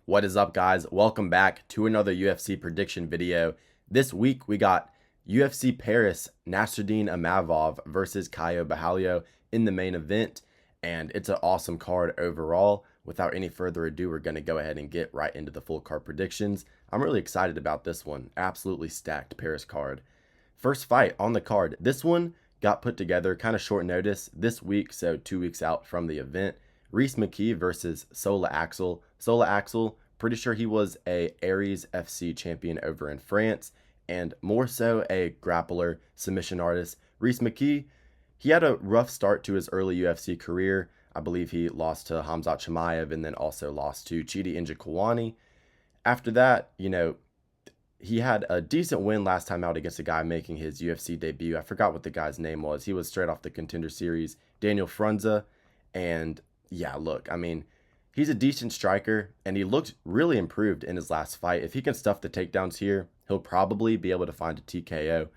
What is up, guys? Welcome back to another UFC prediction video. This week we got UFC Paris Nasruddin Imavov versus Caio Borralho in the main event, and it's an awesome card overall. Without any further ado, we're going to go ahead and get right into the full card predictions. I'm really excited about this one. Absolutely stacked Paris card. First fight on the card. This one got put together kind of short notice this week, so 2 weeks out from the event. McKee versus Axel. Axel, pretty sure he was a Aries FC champion over in France, and more so a grappler, submission artist. McKee, he had a rough start to his early UFC career. I believe he lost to Khamzat Chimaev and then also lost to Chidi Njokuani. After that, he had a decent win last time out against a guy making his UFC debut. I forgot what the guy's name was. He was straight off the Contender Series, Daniel Frunza. And yeah, look, he's a decent striker, and he looked really improved in his last fight. If he can stuff the takedowns here, he'll probably be able to find a TKO.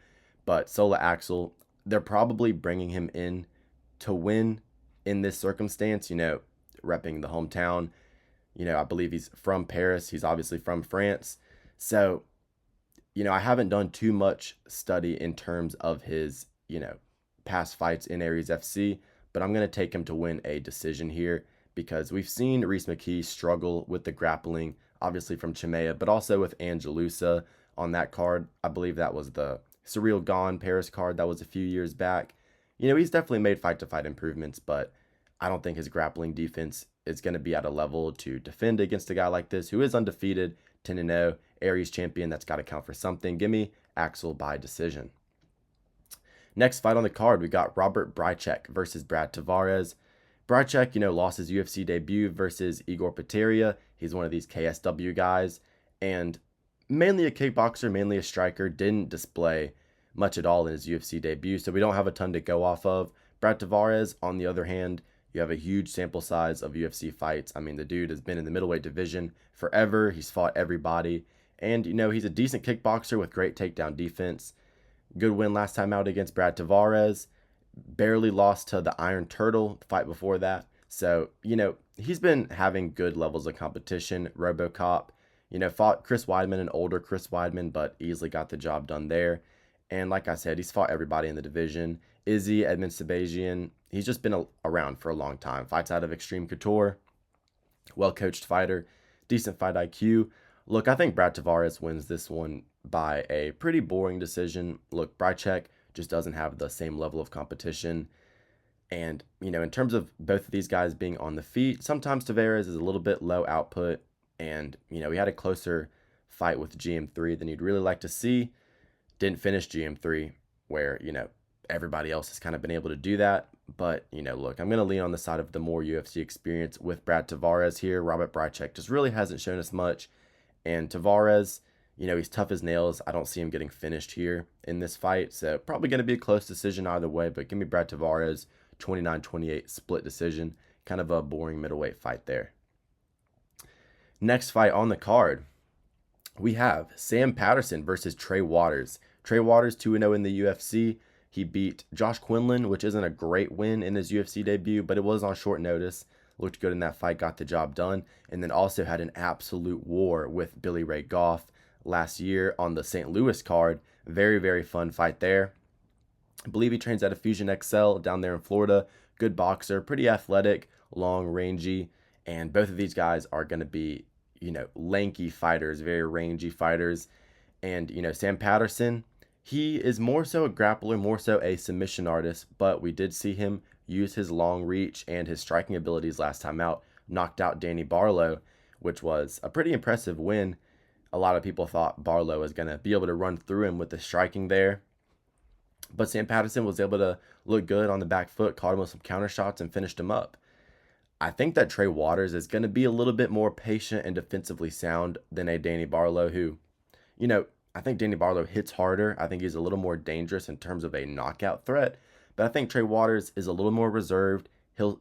But Axel, they're probably bringing him in to win in this circumstance, repping the hometown. I believe he's from Paris. He's obviously from France. So, I haven't done too much study in terms of his, past fights in Aries FC, but I'm going to take him to win a decision here because we've seen McKee struggle with the grappling, obviously from Chimaev, but also with Angelusa on that card. I believe that was the Surreal Gone Paris card that was a few years back. He's definitely made fight-to-fight improvements, but I don't think his grappling defense is going to be at a level to defend against a guy like this who is undefeated, 10-0, Aries champion. That's got to count for something. Give me Axel by decision. Next fight on the card, we got Robert Bryczek versus Brad Tavares. Bryczek, lost his UFC debut versus Igor Pateria. He's one of these KSW guys, and mainly a kickboxer, mainly a striker. Didn't display much at all in his UFC debut, so we don't have a ton to go off of. Brad Tavares, on the other hand, you have a huge sample size of UFC fights. The dude has been in the middleweight division forever. He's fought everybody, and, he's a decent kickboxer with great takedown defense. Good win last time out against Brad Tavares. Barely lost to the Iron Turtle the fight before that. So, he's been having good levels of competition. RoboCop, fought Chris Weidman, an older Chris Weidman, but easily got the job done there. And like I said, he's fought everybody in the division. Izzy, Edmund Sabajian, he's just been around for a long time. Fights out of Extreme Couture. Well-coached fighter. Decent fight IQ. Look, I think Brad Tavares wins this one by a pretty boring decision. Look, Bryczek just doesn't have the same level of competition. And, in terms of both of these guys being on the feet, sometimes Tavares is a little bit low output. And, he had a closer fight with GM3 than you'd really like to see. Didn't finish GM3 where, everybody else has kind of been able to do that. But, look, I'm going to lean on the side of the more UFC experience with Brad Tavares here. Robert Bryczek just really hasn't shown us much. And Tavares, he's tough as nails. I don't see him getting finished here in this fight. So probably going to be a close decision either way. But give me Brad Tavares, 29-28 split decision. Kind of a boring middleweight fight there. Next fight on the card, we have Sam Patterson versus Trey Waters. Trey Waters, 2-0 in the UFC. He beat Josh Quinlan, which isn't a great win in his UFC debut, but it was on short notice. Looked good in that fight, got the job done, and then also had an absolute war with Billy Ray Goff last year on the St. Louis card. Very, very fun fight there. I believe he trains at a Fusion XL down there in Florida. Good boxer, pretty athletic, long, rangy, and both of these guys are going to be, lanky fighters, very rangy fighters. And, Sam Patterson, he is more so a grappler, more so a submission artist, but we did see him use his long reach and his striking abilities last time out. Knocked out Danny Barlow, which was a pretty impressive win. A lot of people thought Barlow was going to be able to run through him with the striking there. But Sam Patterson was able to look good on the back foot, caught him with some counter shots, and finished him up. I think that Trey Waters is going to be a little bit more patient and defensively sound than a Danny Barlow who, I think Danny Barlow hits harder. I think he's a little more dangerous in terms of a knockout threat. But I think Trey Waters is a little more reserved. He'll,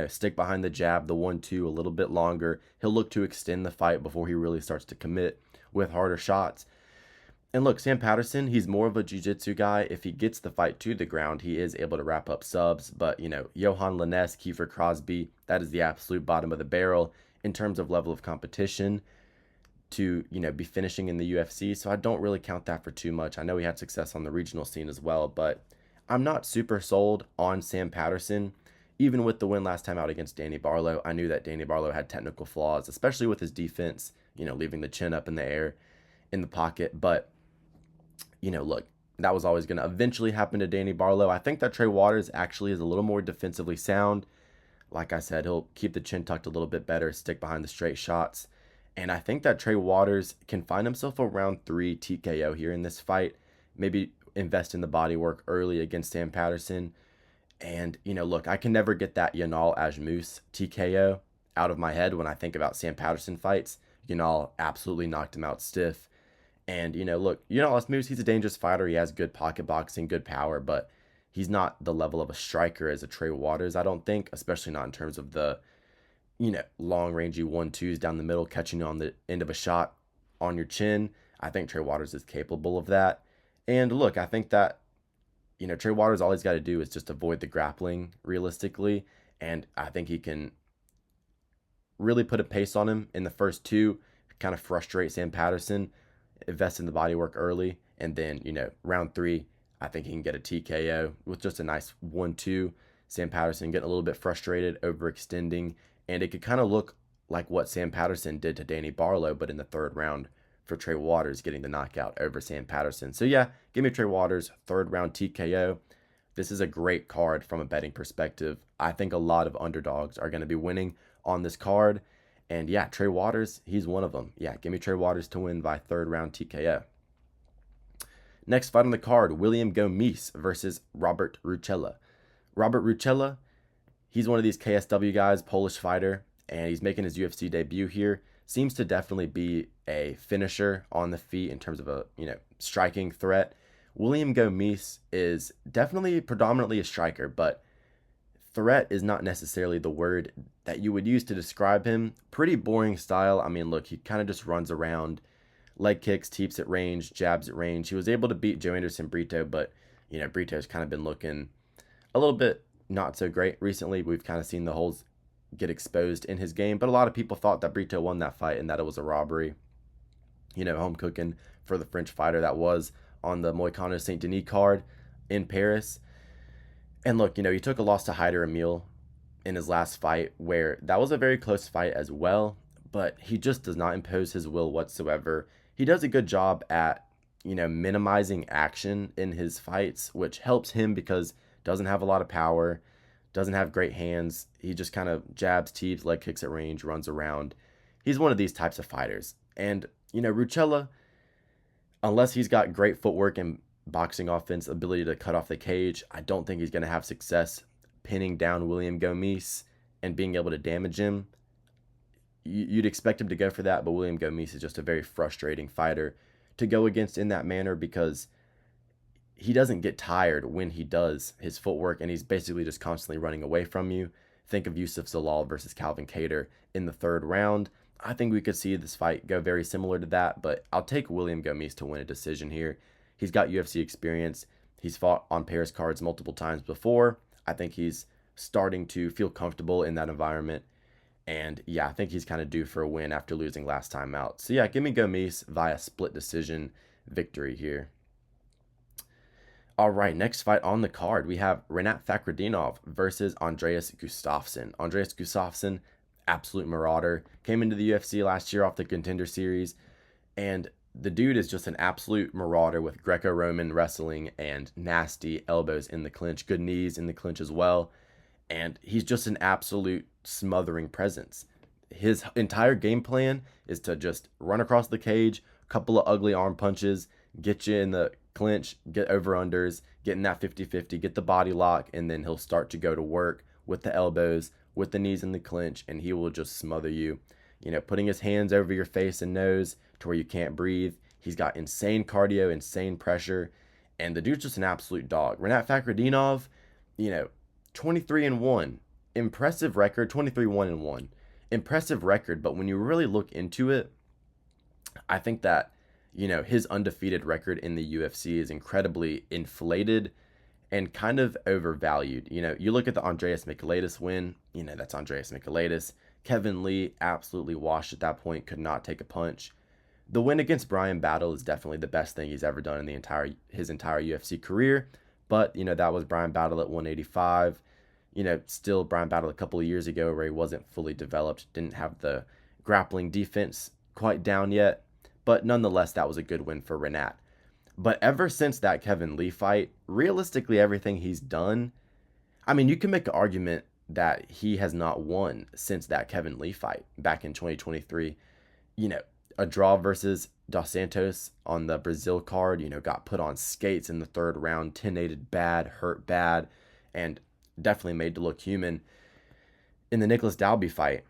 stick behind the jab, the 1-2 a little bit longer. He'll look to extend the fight before he really starts to commit with harder shots. And look, Sam Patterson, he's more of a jiu-jitsu guy. If he gets the fight to the ground, he is able to wrap up subs. But, Johan Lainez, Kiefer Crosby, that is the absolute bottom of the barrel. in terms of level of competition to, be finishing in the UFC. So I don't really count that for too much. I know he had success on the regional scene as well, but I'm not super sold on Sam Patterson. Even with the win last time out against Danny Borralho, I knew that Danny Borralho had technical flaws, especially with his defense, leaving the chin up in the air in the pocket. But, look, that was always going to eventually happen to Danny Borralho. I think that Trey Waters actually is a little more defensively sound. Like I said, he'll keep the chin tucked a little bit better, stick behind the straight shots. And I think that Trey Waters can find himself a round 3 TKO here in this fight. Maybe invest in the body work early against Sam Patterson. And, look, I can never get that Yanal Ajmus TKO out of my head when I think about Sam Patterson fights. Yanal absolutely knocked him out stiff. And, look, Yanal Ajmus, he's a dangerous fighter. He has good pocket boxing, good power, but he's not the level of a striker as a Trey Waters, I don't think, especially not in terms of the, long-rangey 1-2s down the middle, catching on the end of a shot on your chin. I think Trey Waters is capable of that. And look, I think that, Trey Waters, all he's got to do is just avoid the grappling realistically. And I think he can really put a pace on him in the first 2, kind of frustrate Sam Patterson, invest in the body work early. And then, round 3, I think he can get a TKO with just a nice 1-2. Sam Patterson getting a little bit frustrated, overextending. And it could kind of look like what Sam Patterson did to Danny Borralho, but in the 3rd round for Trey Waters getting the knockout over Sam Patterson. So yeah, give me Trey Waters, 3rd round TKO. This is a great card from a betting perspective. I think a lot of underdogs are going to be winning on this card. And yeah, Trey Waters, he's one of them. Yeah, give me Trey Waters to win by 3rd round TKO. Next fight on the card, William Gomis versus Robert Ruchala. Robert Ruchala, he's one of these KSW guys, Polish fighter, and he's making his UFC debut here. Seems to definitely be a finisher on the feet in terms of a, striking threat. William Gomis is definitely predominantly a striker, but threat is not necessarily the word that you would use to describe him. Pretty boring style. I mean, look, he kind of just runs around, leg kicks, teeps at range, jabs at range. He was able to beat Joe Anderson Brito, but, Brito's kind of been looking a little bit not so great recently. We've kind of seen the holes get exposed in his game, but a lot of people thought that Brito won that fight and that it was a robbery. Home cooking for the French fighter that was on the Moicano Saint Denis card in Paris. And look, he took a loss to Haider Emil in his last fight, where that was a very close fight as well, but he just does not impose his will whatsoever. He does a good job at, minimizing action in his fights, which helps him because doesn't have a lot of power, doesn't have great hands. He just kind of jabs, teeps, leg kicks at range, runs around. He's one of these types of fighters. And, Ruchala, unless he's got great footwork and boxing offense, ability to cut off the cage, I don't think he's going to have success pinning down William Gomis and being able to damage him. You'd expect him to go for that, but William Gomis is just a very frustrating fighter to go against in that manner because he doesn't get tired when he does his footwork, and he's basically just constantly running away from you. Think of Yusuf Zalal versus Calvin Kattar in the 3rd round. I think we could see this fight go very similar to that, but I'll take William Gomis to win a decision here. He's got UFC experience. He's fought on Paris cards multiple times before. I think he's starting to feel comfortable in that environment. And yeah, I think he's kind of due for a win after losing last time out. So yeah, give me Gomis via split decision victory here. All right, next fight on the card, we have Rinat Fakhretdinov versus Andreas Gustafsson. Andreas Gustafsson, absolute marauder, came into the UFC last year off the Contender Series, and the dude is just an absolute marauder with Greco-Roman wrestling and nasty elbows in the clinch, good knees in the clinch as well, and he's just an absolute smothering presence. His entire game plan is to just run across the cage, a couple of ugly arm punches, get you in the clinch, get over-unders, get in that 50-50, get the body lock, and then he'll start to go to work with the elbows, with the knees in the clinch, and he will just smother you. Putting his hands over your face and nose to where you can't breathe. He's got insane cardio, insane pressure, and the dude's just an absolute dog. Rinat Fakhretdinov, 23-1. Impressive record, 23-1-1. Impressive record, but when you really look into it, I think that his undefeated record in the UFC is incredibly inflated and kind of overvalued. You look at the Andreas Michailidis win, that's Andreas Michailidis. Kevin Lee absolutely washed at that point, could not take a punch. The win against Bryan Battle is definitely the best thing he's ever done in his entire UFC career. But, that was Bryan Battle at 185. Still Bryan Battle a couple of years ago where he wasn't fully developed, didn't have the grappling defense quite down yet. But nonetheless, that was a good win for Renat. But ever since that Kevin Lee fight, realistically, everything he's done, I mean, you can make an argument that he has not won since that Kevin Lee fight back in 2023. A draw versus Dos Santos on the Brazil card, got put on skates in the third round, 10-8'd bad, hurt bad, and definitely made to look human. In the Nicholas Dalby fight,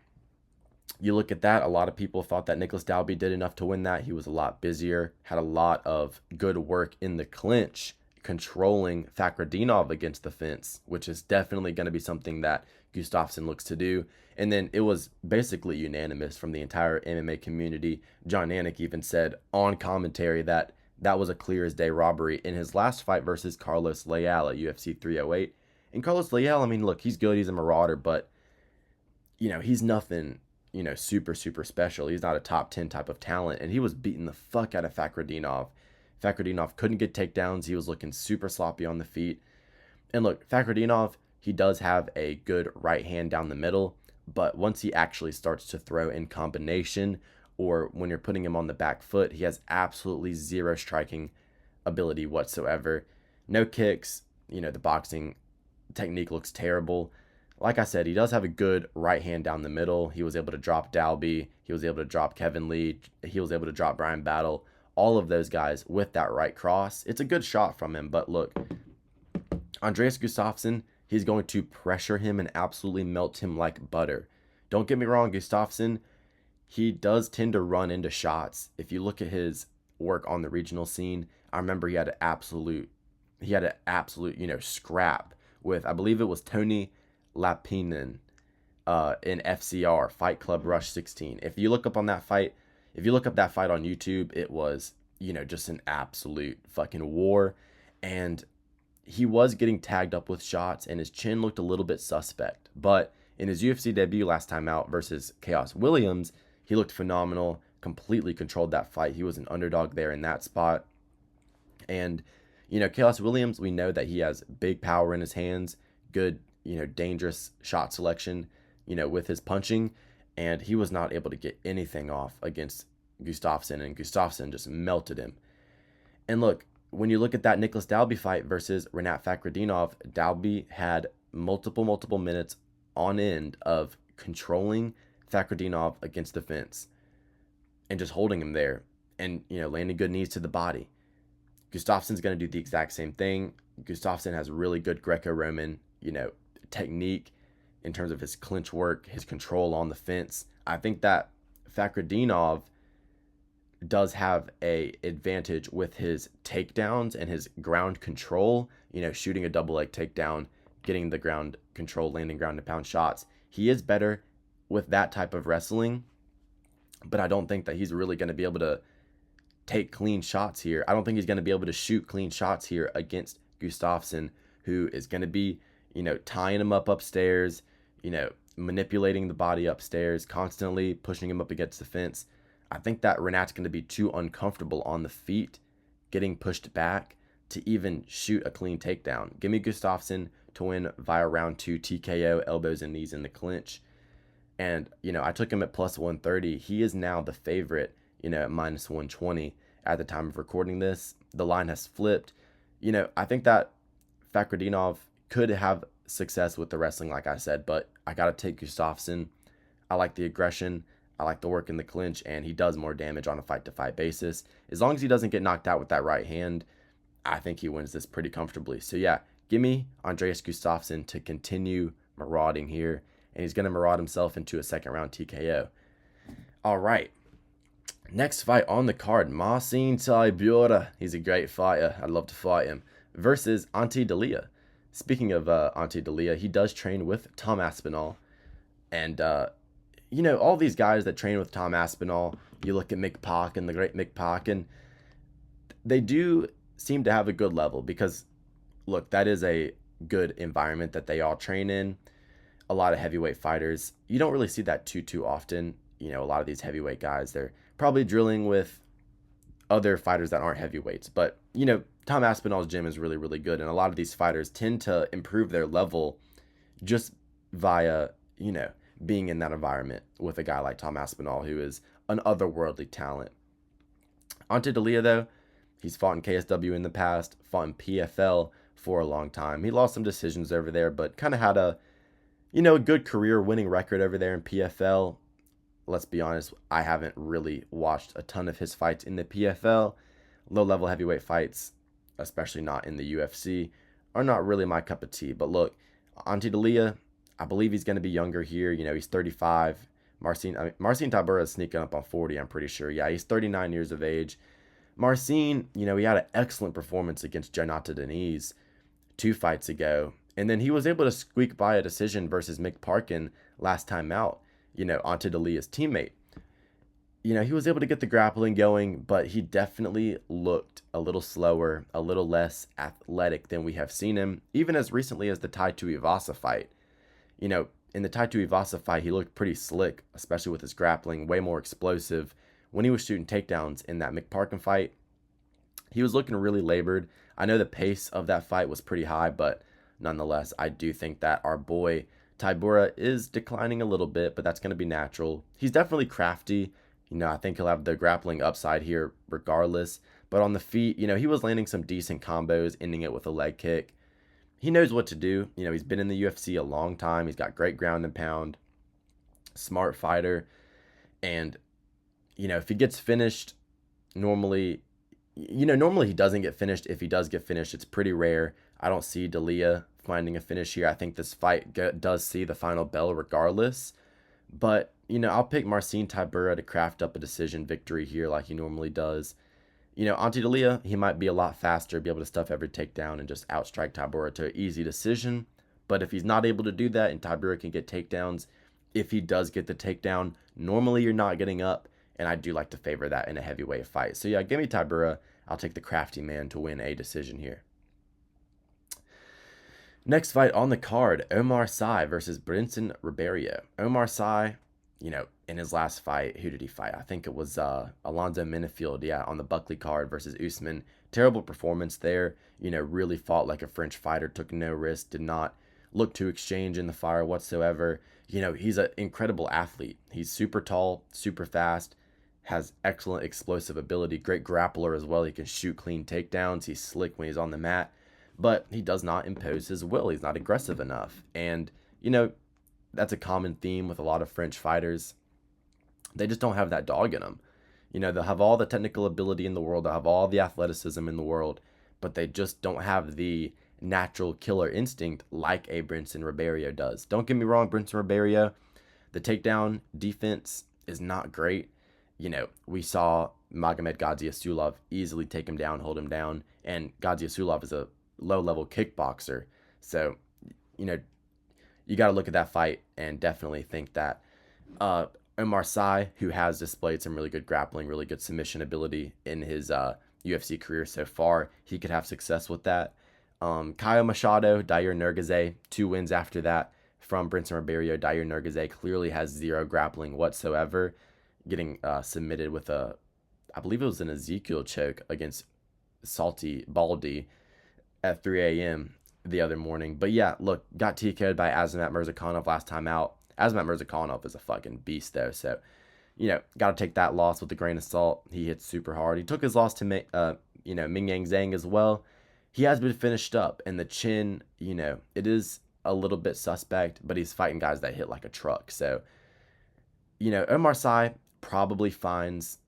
you look at that, a lot of people thought that Nicholas Dalby did enough to win that. He was a lot busier, had a lot of good work in the clinch, controlling Fakhretdinov against the fence, which is definitely going to be something that Gustafsson looks to do. And then it was basically unanimous from the entire MMA community. John Anik even said on commentary that that was a clear as day robbery in his last fight versus Carlos Leal at UFC 308. And Carlos Leal, I mean, look, he's good, he's a marauder, but, he's nothing, super, super special. He's not a top 10 type of talent, and he was beating the fuck out of Fakhretdinov. Fakhretdinov couldn't get takedowns. He was looking super sloppy on the feet. And look, Fakhretdinov, he does have a good right hand down the middle, but once he actually starts to throw in combination, or when you're putting him on the back foot, he has absolutely zero striking ability whatsoever. No kicks, the boxing technique looks terrible. Like I said, he does have a good right hand down the middle. He was able to drop Dalby. He was able to drop Kevin Lee. He was able to drop Bryan Battle. All of those guys with that right cross. It's a good shot from him, but look, Andreas Gustafsson, he's going to pressure him and absolutely melt him like butter. Don't get me wrong, Gustafsson, he does tend to run into shots. If you look at his work on the regional scene, I remember he had an absolute, scrap with, I believe it was Tony Lapinen in FCR, Fight Club Rush 16. If you look up that fight on YouTube, it was, just an absolute fucking war. And he was getting tagged up with shots, and his chin looked a little bit suspect. But in his UFC debut last time out versus Chaos Williams, he looked phenomenal, completely controlled that fight. He was an underdog there in that spot. And, Chaos Williams, we know that he has big power in his hands, good, dangerous shot selection, with his punching. And he was not able to get anything off against Gustafsson, and Gustafsson just melted him. And look, when you look at that Nicholas Dalby fight versus Renat Fakhretdinov, Dalby had multiple minutes on end of controlling Fakhretdinov against the fence and just holding him there and, landing good knees to the body. Gustafsson's going to do the exact same thing. Gustafsson has really good Greco-Roman, technique in terms of his clinch work, his control on the fence. I think that Fakhretdinov does have a advantage with his takedowns and his ground control, shooting a double leg takedown, getting the ground control, landing ground and pound shots. He is better with that type of wrestling, but I don't think that he's really going to be able to take clean shots here. I don't think he's going to be able to shoot clean shots here against Gustafsson, who is going to be, tying him up upstairs, manipulating the body upstairs, constantly pushing him up against the fence. I think that Renat's going to be too uncomfortable on the feet, getting pushed back to even shoot a clean takedown. Give me Gustafsson to win via round 2 TKO, elbows and knees in the clinch. And, I took him at plus 130. He is now the favorite, at minus 120 at the time of recording this. The line has flipped. I think that Fakhretdinov could have success with the wrestling, like I said, but I got to take Gustafsson. I like the aggression. I like the work in the clinch, and he does more damage on a fight-to-fight basis. As long as he doesn't get knocked out with that right hand, I think he wins this pretty comfortably. So yeah, give me Andreas Gustafsson to continue marauding here, and he's going to maraud himself into a second-round TKO. All right, next fight on the card, Marcin Tybura. He's a great fighter. I'd love to fight him. Versus Delija. Speaking of Delija, he does train with Tom Aspinall, and all these guys that train with Tom Aspinall, you look at McPac and the great McPac, and they do seem to have a good level because, look, that is a good environment that they all train in. a lot of heavyweight fighters, you don't really see that too often. You know, a lot of these heavyweight guys, they're probably drilling with other fighters that aren't heavyweights. But, you know, Tom Aspinall's gym is really, really good. And a lot of these fighters tend to improve their level just via, you know, being in that environment with a guy like Tom Aspinall, who is an otherworldly talent. Onto Delija, though. He's fought in KSW in the past, fought in PFL for a long time. He lost some decisions over there, but kind of had a, you know, a good career winning record over there in PFL. Let's be honest, I haven't really watched a ton of his fights in the PFL. Low-level heavyweight fights, especially not in the UFC, are not really my cup of tea. But look, onto Delija, I believe he's going to be younger here. You know, he's 35. Marcin Tybura is sneaking up on 40, I'm pretty sure. Yeah, he's 39 years of age. Marcin, you know, he had an excellent performance against Denis 2 fights ago. And then he was able to squeak by a decision versus McParkin last time out, you know, onto Delia's teammate. You know, he was able to get the grappling going, but he definitely looked a little slower, a little less athletic than we have seen him, even as recently as the Tai Tuivasa fight. You know, in the Tai Tuivasa fight, he looked pretty slick, especially with his grappling, way more explosive. When he was shooting takedowns in that McParkin fight, he was looking really labored. I know the pace of that fight was pretty high, but nonetheless, I do think that our boy Tybura is declining a little bit, but that's going to be natural. He's definitely crafty. You know, I think he'll have the grappling upside here regardless. But on the feet, you know, he was landing some decent combos, ending it with a leg kick. He knows what to do. You know, he's been in the UFC a long time. He's got great ground and pound. Smart fighter. And, you know, if he gets finished, normally he doesn't get finished. If he does get finished, it's pretty rare. I don't see Delija finding a finish here. I think this fight does see the final bell regardless. But, you know, I'll pick Marcin Tybura to craft up a decision victory here like he normally does. You know, onto Delija, he might be a lot faster, be able to stuff every takedown and just outstrike Tybura to an easy decision. But if he's not able to do that and Tybura can get takedowns, if he does get the takedown, normally you're not getting up. And I do like to favor that in a heavyweight fight. So yeah, give me Tybura. I'll take the crafty man to win a decision here. Next fight on the card, Omar Sy versus Bryczek Ribeiro. Omar Sy, you know, in his last fight, who did he fight? I think it was Alonzo Minifield, yeah, on the Buckley card versus Usman. Terrible performance there. You know, really fought like a French fighter, took no risk, did not look to exchange in the fire whatsoever. You know, he's an incredible athlete. He's super tall, super fast, has excellent explosive ability, great grappler as well. He can shoot clean takedowns. He's slick when he's on the mat, but he does not impose his will. He's not aggressive enough. And, you know, that's a common theme with a lot of French fighters. They just don't have that dog in them. You know, they'll have all the technical ability in the world. They'll have all the athleticism in the world, but they just don't have the natural killer instinct like a Bryczek Ribeiro does. Don't get me wrong, Bryczek Ribeiro, the takedown defense is not great. You know, we saw Magomed Gadzhiesulov easily take him down, hold him down, and Gadzhiesulov is a low-level kickboxer. So, you know, you got to look at that fight and definitely think that Omar Sy, who has displayed some really good grappling, really good submission ability in his UFC career so far, he could have success with that. Caio Machado, Dair Nurgaze, 2 wins after that from Bryczek Ribeiro. Dair Nurgaze clearly has zero grappling whatsoever, getting submitted with I believe it was an Ezekiel choke against Salty Baldy at 3 a.m. the other morning. But yeah, look, got TK'd by Azamat Murzakanov last time out. Azamat Murzakanov is a fucking beast though, so, you know, got to take that loss with a grain of salt. He hits super hard. He took his loss to, Ming Yang Zhang as well. He has been finished up, and the chin, you know, it is a little bit suspect, but he's fighting guys that hit like a truck. So, you know, Omar Sy probably finds,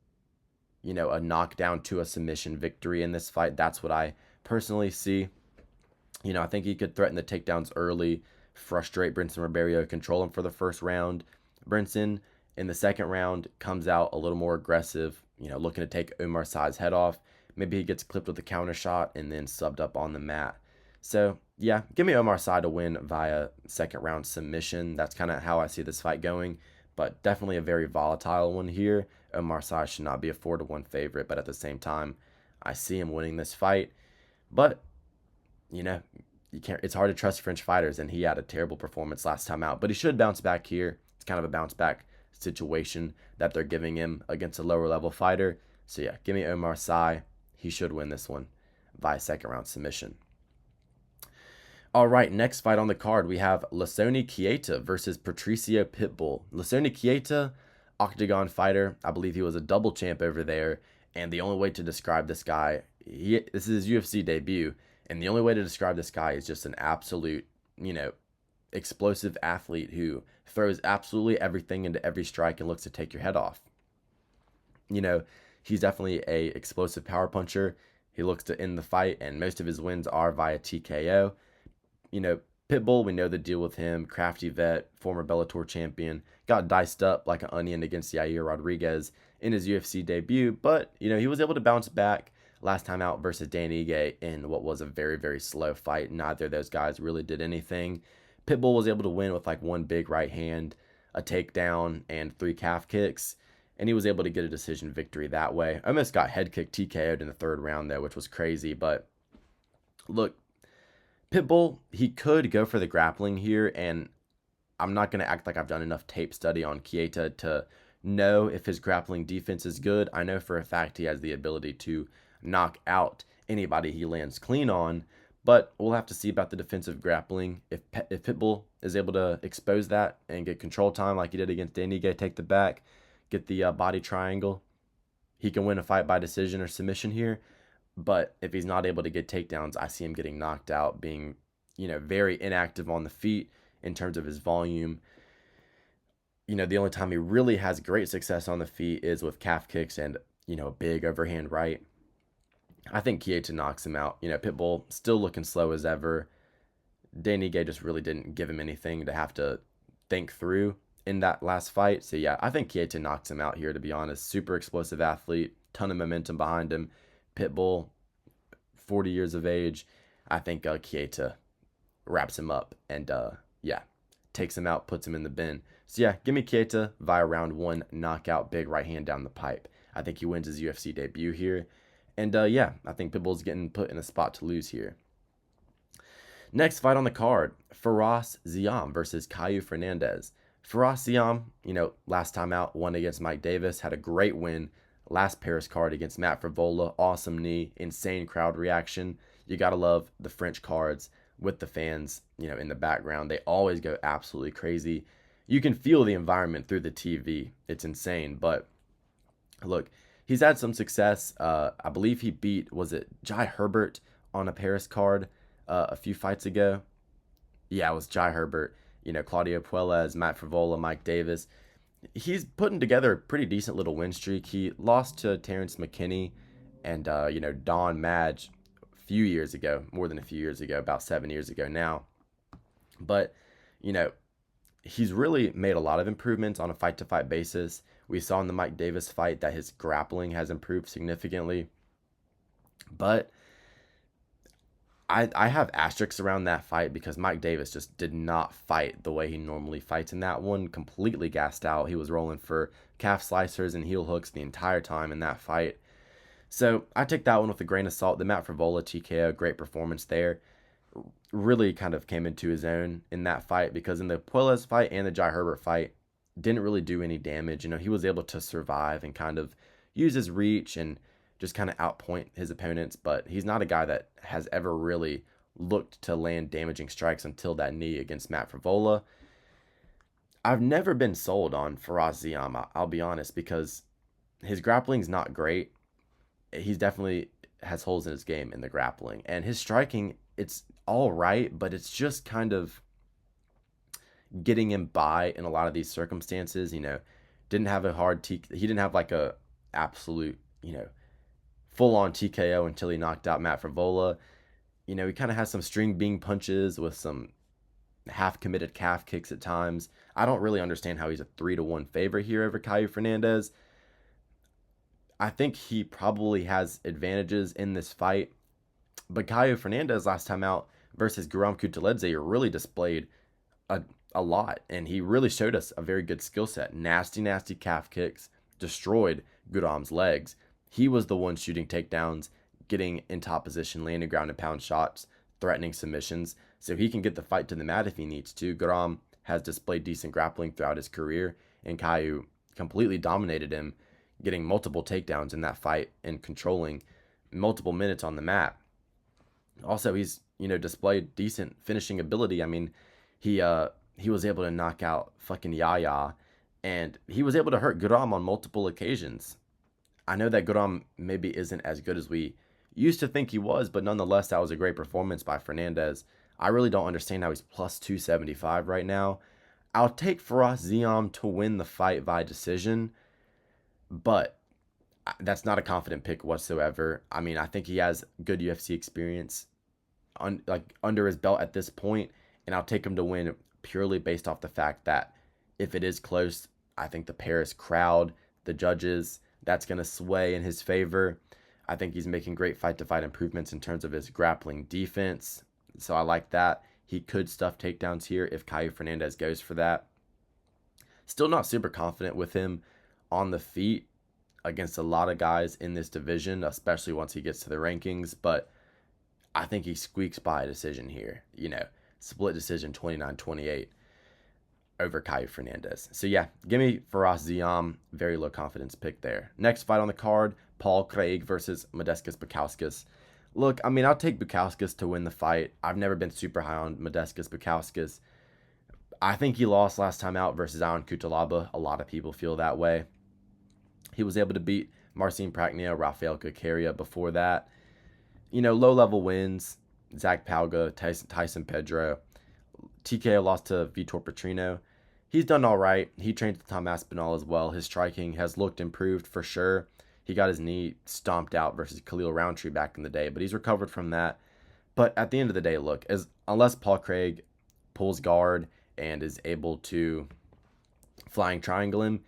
you know, a knockdown to a submission victory in this fight. That's what I personally see. You know, I think he could threaten the takedowns early, frustrate Bryczek Ribeiro, control him for the first round. Bryczek, in the second round, comes out a little more aggressive, you know, looking to take Omar Sy's head off. Maybe he gets clipped with a counter shot and then subbed up on the mat. So, yeah, give me Omar Sy to win via second round submission. That's kind of how I see this fight going, but definitely a very volatile one here. Omar Sy should not be a 4-1 favorite, but at the same time, I see him winning this fight. But, you know, it's hard to trust French fighters, and he had a terrible performance last time out, but he should bounce back here. It's kind of a bounce back situation that they're giving him against a lower level fighter. So yeah, give me Omar Sy. He should win this one via second round submission. All right, next fight on the card, we have Lasoni Kieta versus Patricio Pitbull. Lasoni Kieta, octagon fighter. I believe he was a double champ over there. And the only way to describe this guy, this is his UFC debut. And the only way to describe this guy is just an absolute, explosive athlete who throws absolutely everything into every strike and looks to take your head off. He's definitely a explosive power puncher. He looks to end the fight, and most of his wins are via TKO. Pitbull, we know the deal with him. Crafty vet, former Bellator champion, got diced up like an onion against Yair Rodriguez in his UFC debut, but, he was able to bounce back last time out versus Dan Ige in what was a very, very slow fight. Neither of those guys really did anything. Pitbull was able to win with like one big right hand, a takedown, and 3 calf kicks, and he was able to get a decision victory that way. Almost got head kick TKO'd in the 3rd round though, which was crazy, but look, Pitbull, he could go for the grappling here, and I'm not going to act like I've done enough tape study on Kieta to know if his grappling defense is good. I know for a fact he has the ability to knock out anybody he lands clean on, but we'll have to see about the defensive grappling. If Pitbull is able to expose that and get control time like he did against Denige, take the back, get the body triangle, he can win a fight by decision or submission here. But if he's not able to get takedowns, I see him getting knocked out, being, very inactive on the feet in terms of his volume. The only time he really has great success on the feet is with calf kicks and, a big overhand right. I think Kieta knocks him out. Pitbull still looking slow as ever. Denige just really didn't give him anything to have to think through in that last fight. So yeah, I think Kieta knocks him out here, to be honest. Super explosive athlete, ton of momentum behind him. Pitbull, 40 years of age. I think Kieta wraps him up and, takes him out, puts him in the bin. So, yeah, give me Kieta via round 1, knockout, big right hand down the pipe. I think he wins his UFC debut here. And, I think Pitbull's getting put in a spot to lose here. Next fight on the card, Fakhretdinov Ziam versus Caio Fernandes. Fakhretdinov Ziam, last time out, won against Mike Davis, had a great win. Last Paris card against Matt Frivola, awesome knee, insane crowd reaction. You gotta love the French cards with the fans, in the background. They always go absolutely crazy. You can feel the environment through the TV. It's insane. But look, he's had some success. I believe he beat, was it Jai Herbert on a Paris card a few fights ago? Yeah, it was Jai Herbert. Claudio Puelles, Matt Frivola, Mike Davis. He's putting together a pretty decent little win streak. He lost to Terrence McKinney and, Don Madge a few years ago, more than a few years ago, about 7 years ago now. But, he's really made a lot of improvements on a fight-to-fight basis. We saw in the Mike Davis fight that his grappling has improved significantly. But I have asterisks around that fight because Mike Davis just did not fight the way he normally fights in that one. Completely gassed out. He was rolling for calf slicers and heel hooks the entire time in that fight. So I take that one with a grain of salt. The Matt Frivola TKO, great performance there. Really kind of came into his own in that fight because in the Puelles fight and the Jai Herbert fight, didn't really do any damage. He was able to survive and kind of use his reach and just kind of outpoint his opponents, but he's not a guy that has ever really looked to land damaging strikes until that knee against Matt Frivola. I've never been sold on Fakhretdinov Ziam, I'll be honest, because his grappling's not great. He's definitely has holes in his game in the grappling, and his striking, it's all right, but it's just kind of getting him by in a lot of these circumstances. Didn't have a hard he didn't have like a absolute, full-on TKO until he knocked out Matt Frivola. He kind of has some string bean punches with some half-committed calf kicks at times. I don't really understand how he's a 3-1 favorite here over Caio Fernandes. I think he probably has advantages in this fight. But Caio Fernandes last time out versus Guram Kutateladze really displayed a lot. And he really showed us a very good skill set. Nasty, nasty calf kicks. Destroyed Guram's legs. He was the one shooting takedowns, getting in top position, landing ground and pound shots threatening submissions, so he can get the fight to the mat if he needs to. Guram has displayed decent grappling throughout his career, and Caio completely dominated him, getting multiple takedowns in that fight and controlling multiple minutes on the mat. Also, he's, displayed decent finishing ability. I mean, he was able to knock out fucking Yaya, and he was able to hurt Guram on multiple occasions. I know that Guram maybe isn't as good as we used to think he was, but nonetheless, that was a great performance by Fernandes. I really don't understand how he's plus 275 right now. I'll take Ziam to win the fight via decision, but that's not a confident pick whatsoever. I mean, I think he has good UFC experience under his belt at this point, and I'll take him to win purely based off the fact that if it is close, I think the Paris crowd, the judges, that's going to sway in his favor. I think he's making great fight-to-fight improvements in terms of his grappling defense, so I like that. He could stuff takedowns here if Caio Fernandes goes for that. Still not super confident with him on the feet against a lot of guys in this division, especially once he gets to the rankings, but I think he squeaks by a decision here. Split decision 29-28 over Caio Fernandes. So yeah, give me Ziam. Very low confidence pick there. Next fight on the card, Paul Craig versus Modestas Bukauskas. Look, I mean, I'll take Bukauskas to win the fight. I've never been super high on Modestas Bukauskas. I think he lost last time out versus Alan Cutelaba. A lot of people feel that way. He was able to beat Marcin Prachnio, Rafael Kakaria before that. Low-level wins. Zach Palga, Tyson Pedro. TKO lost to Vitor Petrino. He's done all right. He trained with Tom Aspinall as well. His striking has looked improved for sure. He got his knee stomped out versus Khalil Roundtree back in the day, but he's recovered from that. But at the end of the day, look, unless Paul Craig pulls guard and is able to flying triangle him,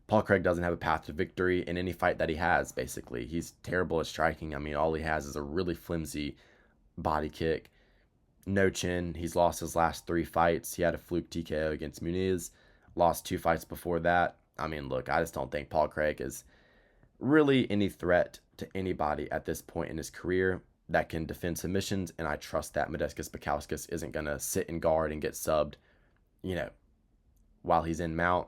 Paul Craig doesn't have a path to victory in any fight that he has, basically. He's terrible at striking. I mean, all he has is a really flimsy body kick. No chin. He's lost his last 3 fights. He had a fluke TKO against Muniz. Lost 2 fights before that. I mean, look, I just don't think Paul Craig is really any threat to anybody at this point in his career that can defend submissions, and I trust that Modestas Bukauskas isn't going to sit in guard and get subbed, while he's in mount.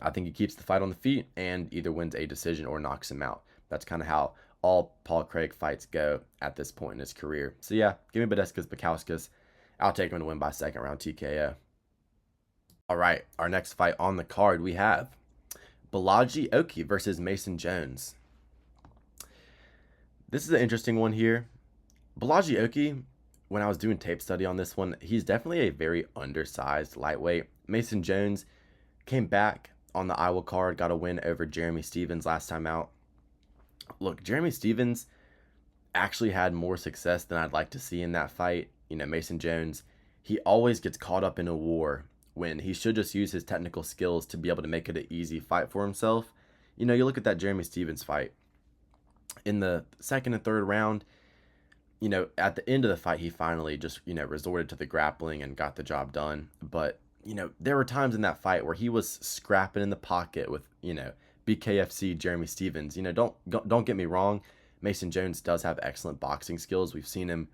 I think he keeps the fight on the feet and either wins a decision or knocks him out. That's kind of how all Paul Craig fights go at this point in his career. So yeah, give me Modestas Bukauskas. I'll take him to win by second round TKO. All right, our next fight on the card, we have Balaji Oki versus Mason Jones. This is an interesting one here. Balaji Oki, when I was doing tape study on this one, he's definitely a very undersized lightweight. Mason Jones came back on the Iowa card, got a win over Jeremy Stephens last time out. Look, Jeremy Stephens actually had more success than I'd like to see in that fight. Mason Jones, he always gets caught up in a war when he should just use his technical skills to be able to make it an easy fight for himself. You look at that Jeremy Stephens fight. In the second and third round, at the end of the fight, he finally just, resorted to the grappling and got the job done. But, there were times in that fight where he was scrapping in the pocket with, BKFC Jeremy Stephens. Don't get me wrong. Mason Jones does have excellent boxing skills. We've seen him,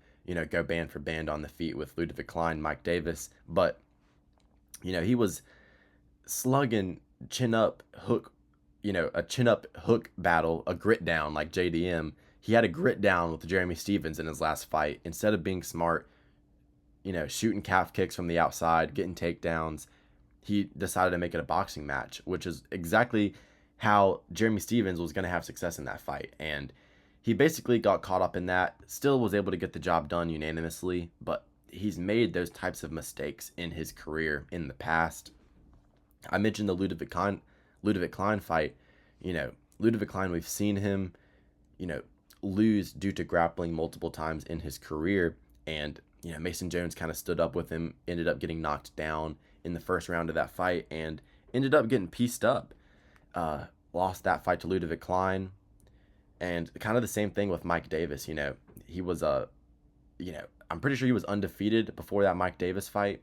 go band for band on the feet with Ludovic Klein, Mike Davis. But, he was slugging chin up hook, a chin up hook battle, a grit down like JDM. He had a grit down with Jeremy Stephens in his last fight. Instead of being smart, shooting calf kicks from the outside, getting takedowns, he decided to make it a boxing match, which is exactly how Jeremy Stephens was going to have success in that fight. And he basically got caught up in that, still was able to get the job done unanimously, but he's made those types of mistakes in his career in the past. I mentioned the Ludovic Klein fight. Ludovic Klein, we've seen him, lose due to grappling multiple times in his career. And, Mason Jones kind of stood up with him, ended up getting knocked down in the first round of that fight, and ended up getting pieced up. Lost that fight to Ludovic Klein. And kind of the same thing with Mike Davis. He was I'm pretty sure he was undefeated before that Mike Davis fight.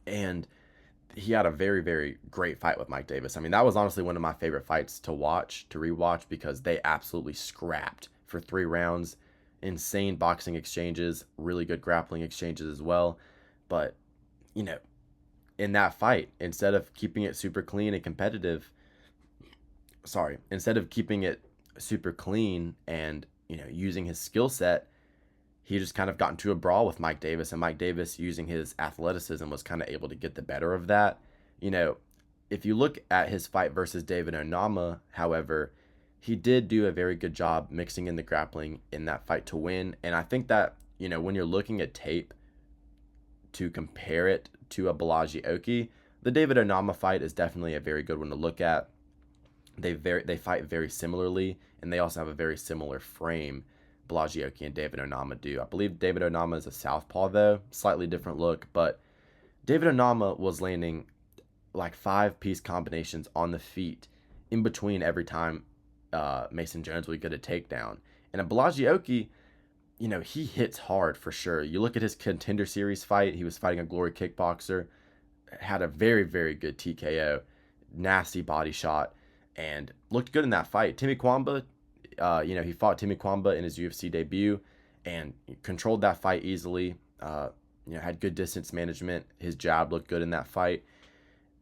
And he had a very, very great fight with Mike Davis. I mean, that was honestly one of my favorite fights to rewatch, because they absolutely scrapped for 3 rounds. insane boxing exchanges, really good grappling exchanges as well. But, in that fight, instead of keeping it super clean and competitive, instead of keeping it super clean and, using his skill set, he just kind of got into a brawl with Mike Davis, and Mike Davis, using his athleticism, was kind of able to get the better of that. If you look at his fight versus David Onama, however, he did do a very good job mixing in the grappling in that fight to win. And I think that, when you're looking at tape to compare it to a Balaji Oki, the David Onama fight is definitely a very good one to look at. They fight very similarly, and they also have a very similar frame. Balaji Oki and David Onama do. I believe David Onama is a southpaw, though, slightly different look, but David Onama was landing like 5-piece combinations on the feet in between every time Mason Jones would get a takedown. And a Balaji Oki, he hits hard for sure. You look at his Contender Series fight, he was fighting a Glory kickboxer, had a very, very good TKO, nasty body shot, and looked good in that fight. Timmy Kwamba, he fought Timmy Kwamba in his UFC debut and controlled that fight easily. Had good distance management. His jab looked good in that fight.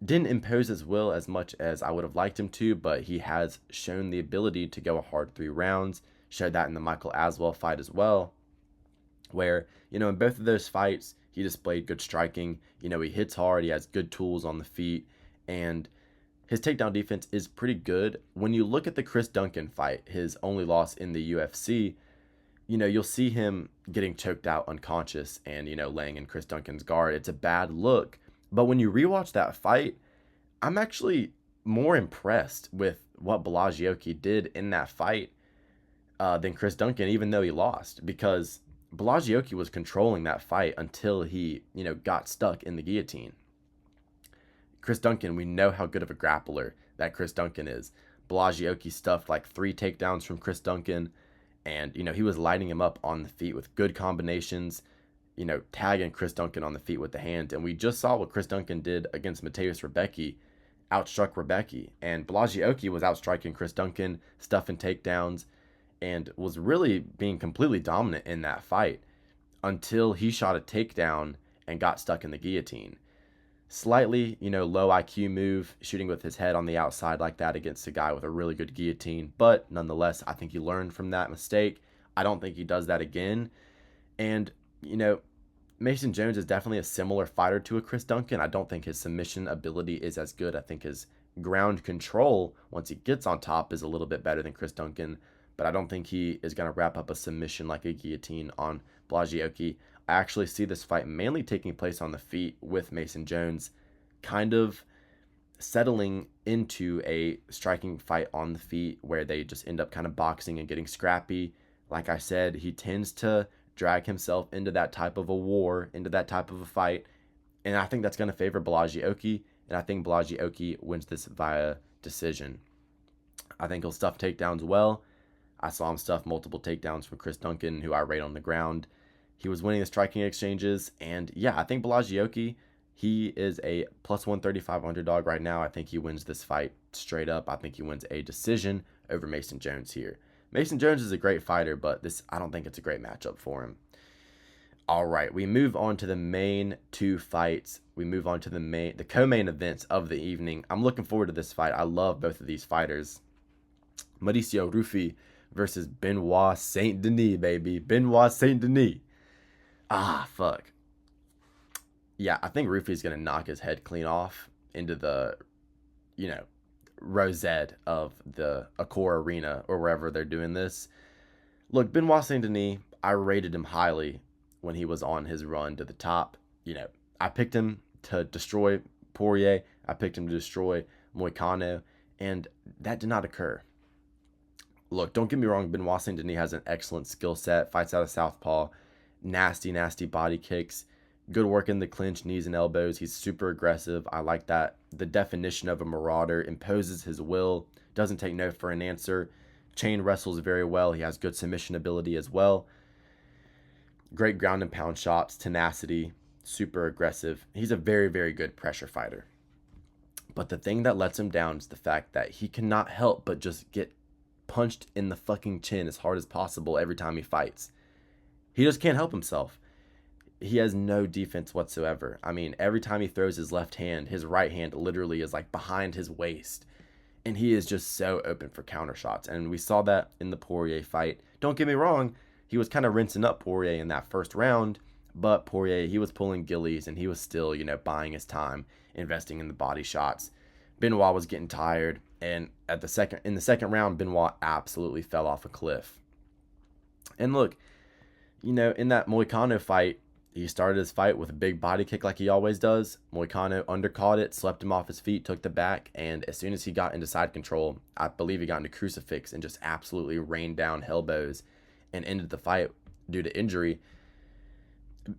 Didn't impose his will as much as I would have liked him to, but he has shown the ability to go a hard 3 rounds. Showed that in the Michael Aswell fight as well, where, in both of those fights, he displayed good striking. He hits hard, he has good tools on the feet, and his takedown defense is pretty good. When you look at the Chris Duncan fight, his only loss in the UFC, you'll see him getting choked out unconscious and, laying in Chris Duncan's guard. It's a bad look. But when you rewatch that fight, I'm actually more impressed with what Balaji Oki did in that fight than Chris Duncan, even though he lost, because Balaji Oki was controlling that fight until he, got stuck in the guillotine. Chris Duncan, we know how good of a grappler that Chris Duncan is. Balaji Oki stuffed like 3 takedowns from Chris Duncan, and, he was lighting him up on the feet with good combinations, tagging Chris Duncan on the feet with the hand. And we just saw what Chris Duncan did against Mateusz Rebecki, outstruck Rebecki. And Balaji Oki was outstriking Chris Duncan, stuffing takedowns, and was really being completely dominant in that fight until he shot a takedown and got stuck in the guillotine. Slightly, low IQ move, shooting with his head on the outside like that against a guy with a really good guillotine. But nonetheless, I think he learned from that mistake. I don't think he does that again. And, Mason Jones is definitely a similar fighter to a Chris Duncan. I don't think his submission ability is as good. I think his ground control, once he gets on top, is a little bit better than Chris Duncan. But I don't think he is going to wrap up a submission like a guillotine on Balaji Oki. I actually see this fight mainly taking place on the feet, with Mason Jones kind of settling into a striking fight on the feet where they just end up kind of boxing and getting scrappy. Like I said, he tends to drag himself into that type of a war, into that type of a fight. And I think that's going to favor Balaji Oki. And I think Balaji Oki wins this via decision. I think he'll stuff takedowns well. I saw him stuff multiple takedowns from Chris Duncan, who I rate on the ground. He was winning the striking exchanges. And yeah, I think Balaji Oki, he is a plus 135 underdog right now. I think he wins this fight straight up. I think he wins a decision over Mason Jones here. Mason Jones is a great fighter, but I don't think it's a great matchup for him. All right, we move on to the main 2 fights. We move on to the co-main events of the evening. I'm looking forward to this fight. I love both of these fighters. Mauricio Ruffy versus Benoit Saint Denis, baby. Benoit Saint Denis. Fuck. Yeah, I think Ruffy's going to knock his head clean off into the, rosette of the Accor Arena or wherever they're doing this. Look, Benoit Saint Denis, I rated him highly when he was on his run to the top. I picked him to destroy Poirier. I picked him to destroy Moicano, and that did not occur. Look, don't get me wrong, Benoit Saint Denis has an excellent skill set, fights out of southpaw, nasty, nasty body kicks, good work in the clinch, knees and elbows. He's super aggressive. I like that. The definition of a marauder, imposes his will, doesn't take no for an answer, chain wrestles very well. He has good submission ability as well. Great ground and pound shots, tenacity, super aggressive. He's a very, very good pressure fighter. But the thing that lets him down is the fact that he cannot help but just get punched in the fucking chin as hard as possible every time he fights. He just can't help himself. He has no defense whatsoever. I mean, every time he throws his left hand, his right hand literally is like behind his waist. And he is just so open for counter shots. And we saw that in the Poirier fight. Don't get me wrong, he was kind of rinsing up Poirier in that first round. But Poirier, he was pulling gillies, and he was still, buying his time, investing in the body shots. Benoit was getting tired, and in the second round, Benoit absolutely fell off a cliff. And look, in that Moicano fight, he started his fight with a big body kick like he always does. Moicano undercaught it, swept him off his feet, took the back, and as soon as he got into side control, I believe he got into crucifix and just absolutely rained down elbows and ended the fight due to injury.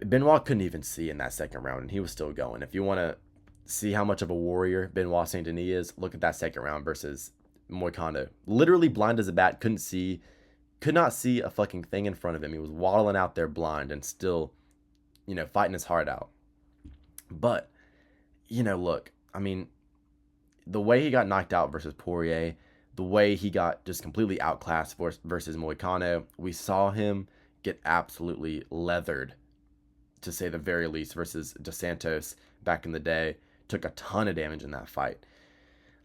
Benoit couldn't even see in that second round, and he was still going. If you want to see how much of a warrior Benoit Saint Denis is, look at that second round versus Moicano. Literally blind as a bat, could not see a fucking thing in front of him. He was waddling out there blind and still, fighting his heart out. But, look, I mean, the way he got knocked out versus Poirier, the way he got just completely outclassed versus Moicano, we saw him get absolutely leathered, to say the very least, versus Dos Santos back in the day. Took a ton of damage in that fight.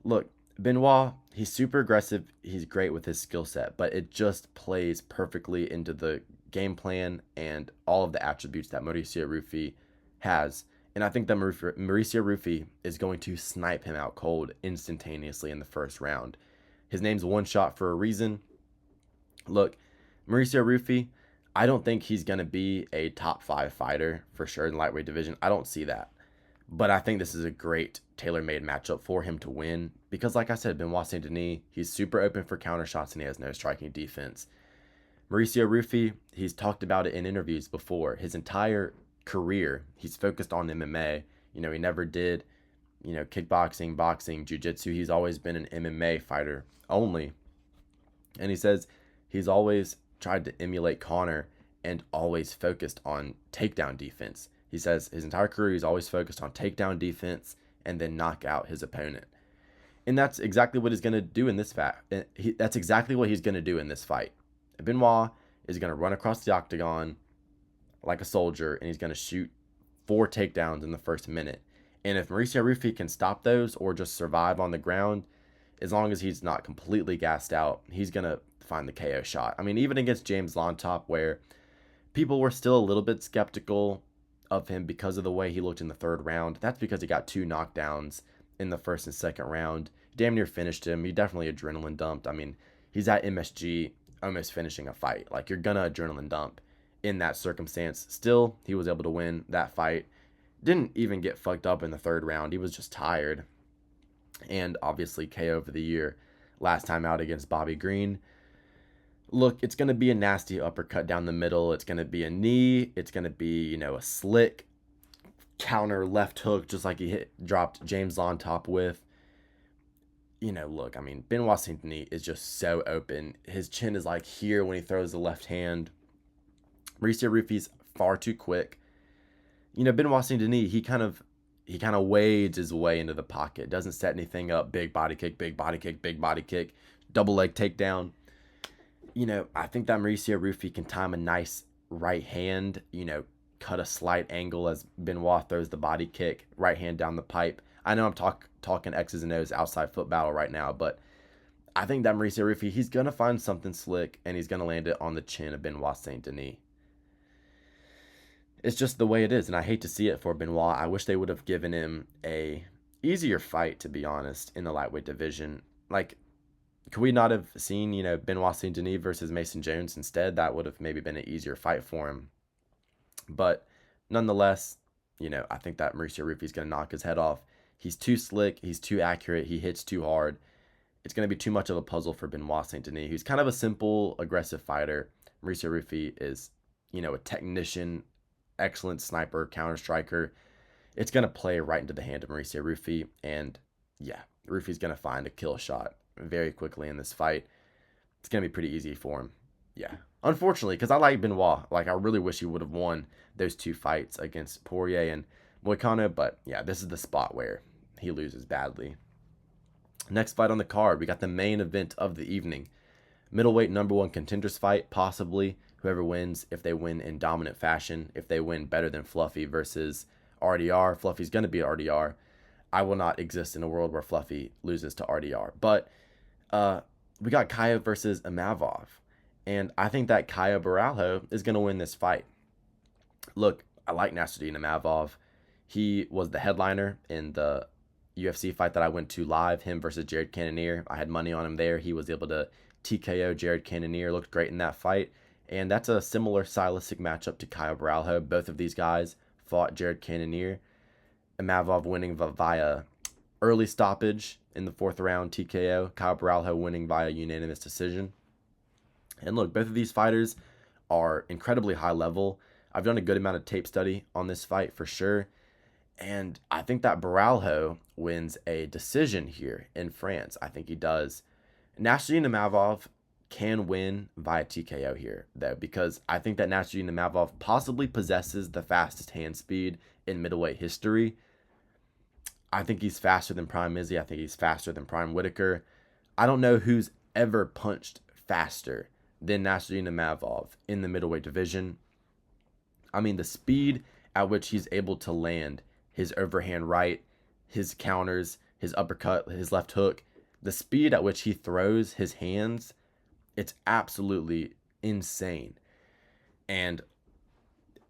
Look, Benoit, he's super aggressive. He's great with his skill set, but it just plays perfectly into the game plan and all of the attributes that Mauricio Ruffy has. And I think that Mauricio Ruffy is going to snipe him out cold instantaneously in the first round. His name's One Shot for a reason. Look, Mauricio Ruffy, I don't think he's going to be a top 5 fighter for sure in the lightweight division. I don't see that. But I think this is a great tailor-made matchup for him to win because, like I said, Benoit Saint Denis, he's super open for counter shots and he has no striking defense. Mauricio Ruffy, he's talked about it in interviews before. His entire career, he's focused on MMA. He never did, kickboxing, boxing, jiu-jitsu. He's always been an MMA fighter only. And he says he's always tried to emulate Conor and always focused on takedown defense. He says his entire career he's always focused on takedown defense and then knock out his opponent. And that's exactly what he's going to do in this fight. That's exactly what he's going to do in this fight. Benoit is going to run across the octagon like a soldier, and he's going to shoot 4 takedowns in the first minute. And if Mauricio Ruffy can stop those or just survive on the ground, as long as he's not completely gassed out, he's going to find the KO shot. I mean, even against James Lontop, where people were still a little bit skeptical of him because of the way he looked in the third round. That's because he got 2 knockdowns in the first and second round. Damn near finished him. He definitely adrenaline dumped. I mean, he's at MSG almost finishing a fight. Like, you're gonna adrenaline dump in that circumstance. Still, he was able to win that fight. Didn't even get fucked up in the third round. He was just tired. And obviously KO of the year last time out against Bobby Green. Look, it's going to be a nasty uppercut down the middle. It's going to be a knee. It's going to be, a slick counter left hook, just like he dropped James Lontop with. Look, I mean, Benoit Saint Denis is just so open. His chin is like here when he throws the left hand. Mauricio Ruffy's far too quick. Benoit Saint Denis, he kind of wades his way into the pocket. Doesn't set anything up. Big body kick, big body kick, big body kick. Double leg takedown. I think that Mauricio Ruffy can time a nice right hand, cut a slight angle as Benoit throws the body kick, right hand down the pipe. I know I'm talking X's and O's outside foot battle right now, but I think that Mauricio Ruffy, he's going to find something slick, and he's going to land it on the chin of Benoit Saint Denis. It's just the way it is, and I hate to see it for Benoit. I wish they would have given him a easier fight, to be honest, in the lightweight division. Like, could we not have seen, Benoit Saint Denis versus Mason Jones instead? That would have maybe been an easier fight for him. But nonetheless, I think that Mauricio Ruffy is going to knock his head off. He's too slick. He's too accurate. He hits too hard. It's going to be too much of a puzzle for Benoit Saint Denis, who's kind of a simple, aggressive fighter. Mauricio Ruffy is, a technician, excellent sniper, counter striker. It's going to play right into the hand of Mauricio Ruffy. And yeah, Ruffy's going to find a kill shot very quickly in this fight. It's going to be pretty easy for him. Yeah. Unfortunately, because I like Benoit. Like, I really wish he would have won those 2 fights against Poirier and Moicano. But yeah, this is the spot where he loses badly. Next fight on the card, we got the main event of the evening. Middleweight #1 contenders fight, possibly, whoever wins, if they win in dominant fashion, if they win better than Fluffy versus RDR, Fluffy's going to be RDR. I will not exist in a world where Fluffy loses to RDR. But we got Caio versus Imavov. And I think that Caio Borralho is going to win this fight. Look, I like Nasruddin Imavov. He was the headliner in the UFC fight that I went to live, him versus Jared Cannonier. I had money on him there. He was able to TKO Jared Cannonier, looked great in that fight. And that's a similar stylistic matchup to Caio Borralho. Both of these guys fought Jared Cannonier. Imavov winning via early stoppage in the 4th round TKO. Caio Borralho winning via unanimous decision. And look, both of these fighters are incredibly high level. I've done a good amount of tape study on this fight for sure. And I think that Borralho wins a decision here in France. I think he does. Nasruddin Imavov can win via TKO here, though, because I think that Nasruddin Imavov possibly possesses the fastest hand speed in middleweight history. I think he's faster than Prime Izzy. I think he's faster than Prime Whitaker. I don't know who's ever punched faster than Nasruddin Imavov in the middleweight division. I mean, the speed at which he's able to land his overhand right, his counters, his uppercut, his left hook, the speed at which he throws his hands, it's absolutely insane. And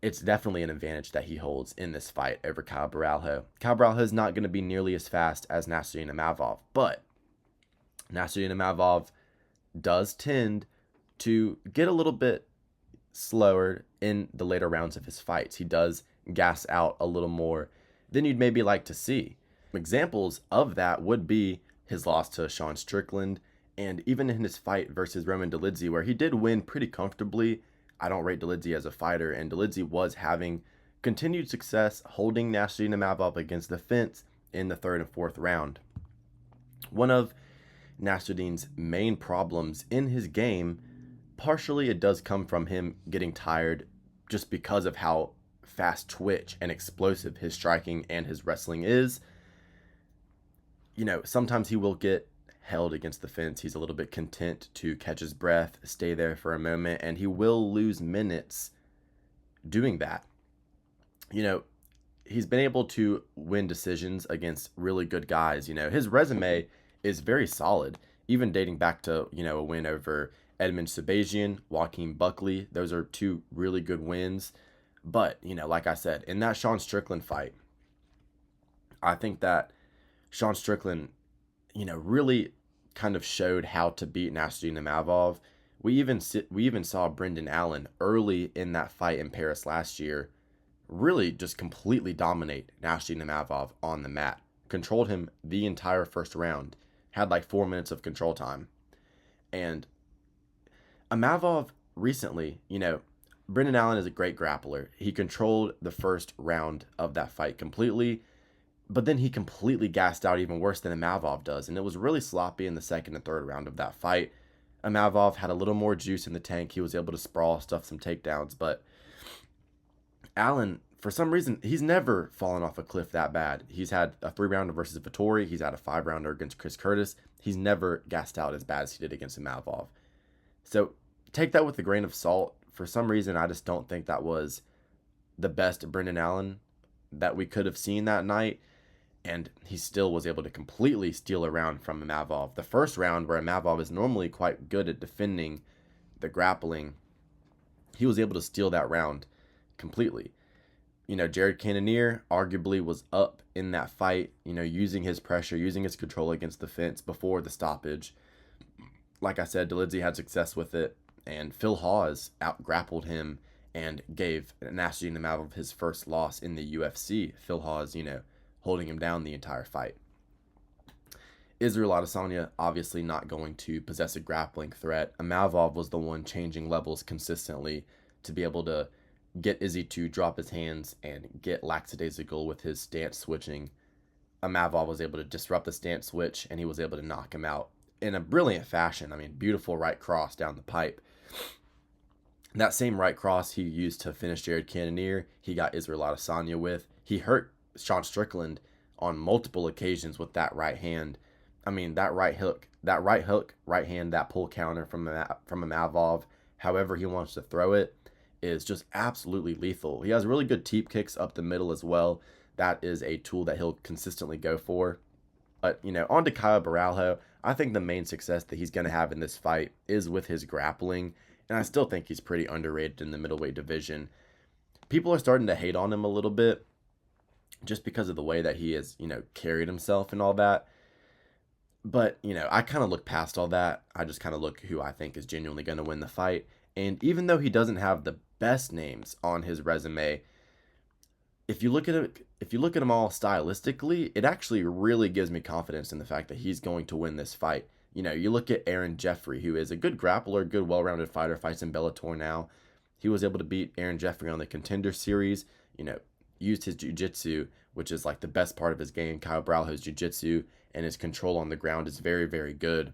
it's definitely an advantage that he holds in this fight over Caio Borralho. Caio Borralho is not going to be nearly as fast as Nasruddin Imavov, but Nasruddin Imavov does tend to get a little bit slower in the later rounds of his fights. He does gas out a little more than you'd maybe like to see. Examples of that would be his loss to Sean Strickland, and even in his fight versus Roman Dolidze, where he did win pretty comfortably. I don't rate Dolidze as a fighter, and Dolidze was having continued success holding Nasruddin Imavov against the fence in the 3rd and 4th round. One of Nasruddin's main problems in his game, partially it does come from him getting tired just because of how fast twitch and explosive his striking and his wrestling is. You know, sometimes he will get held against the fence. He's a little bit content to catch his breath, stay there for a moment, and he will lose minutes doing that. You know, he's been able to win decisions against really good guys. You know, his resume is very solid, even dating back to, you know, a win over Edmund Sabazian, Joaquin Buckley. Those are 2 really good wins. But, you know, like I said, in that Sean Strickland fight, I think that Sean Strickland, you know, really kind of showed how to beat Nasruddin Imavov. We even saw Brendan Allen early in that fight in Paris last year really just completely dominate Nasruddin Imavov on the mat. Controlled him the entire 1st round. Had like 4 minutes of control time. And Imavov recently, you know, Brendan Allen is a great grappler. He controlled the 1st round of that fight completely. But then he completely gassed out even worse than Imavov does. And it was really sloppy in the 2nd and 3rd round of that fight. Imavov had a little more juice in the tank. He was able to sprawl, stuff some takedowns. But Allen, for some reason, he's never fallen off a cliff that bad. He's had a 3-rounder versus Vettori. He's had a 5-rounder against Chris Curtis. He's never gassed out as bad as he did against Imavov. So take that with a grain of salt. For some reason, I just don't think that was the best Brendan Allen that we could have seen that night. And he still was able to completely steal a round from Imavov. The 1st round, where Imavov is normally quite good at defending the grappling, he was able to steal that round completely. You know, Jared Cannonier arguably was up in that fight, you know, using his pressure, using his control against the fence before the stoppage. Like I said, Dolidze had success with it, and Phil Hawes out-grappled him and gave Nasruddin Imavov his 1st loss in the UFC. Phil Hawes, you know, holding him down the entire fight. Israel Adesanya obviously not going to possess a grappling threat. Imavov was the one changing levels consistently to be able to get Izzy to drop his hands and get lackadaisical with his stance switching. Imavov was able to disrupt the stance switch, and he was able to knock him out in a brilliant fashion. I mean, beautiful right cross down the pipe. That same right cross he used to finish Jared Cannonier, he got Israel Adesanya with. He hurt Sean Strickland on multiple occasions with that right hand. I mean, that right hand, that pull counter from Imavov however he wants to throw it, is just absolutely lethal. He has really good teep kicks up the middle as well. That is a tool that he'll consistently go for. But, on to Caio Borralho. I think the main success that he's going to have in this fight is with his grappling, and I still think he's pretty underrated in the middleweight division. People are starting to hate on him a little bit just because of the way that he has, carried himself and all that. But, I kind of look past all that. I just kind of look who I think is genuinely going to win the fight. And even though he doesn't have the best names on his resume, if you look at them all stylistically, it actually really gives me confidence in the fact that he's going to win this fight. You look at Aaron Jeffrey, who is a good grappler, good well-rounded fighter, fights in Bellator now. He was able to beat Aaron Jeffrey on the Contender Series, used his jiu-jitsu, which is like the best part of his game. Caio Borralho's jiu-jitsu and his control on the ground is very, very good.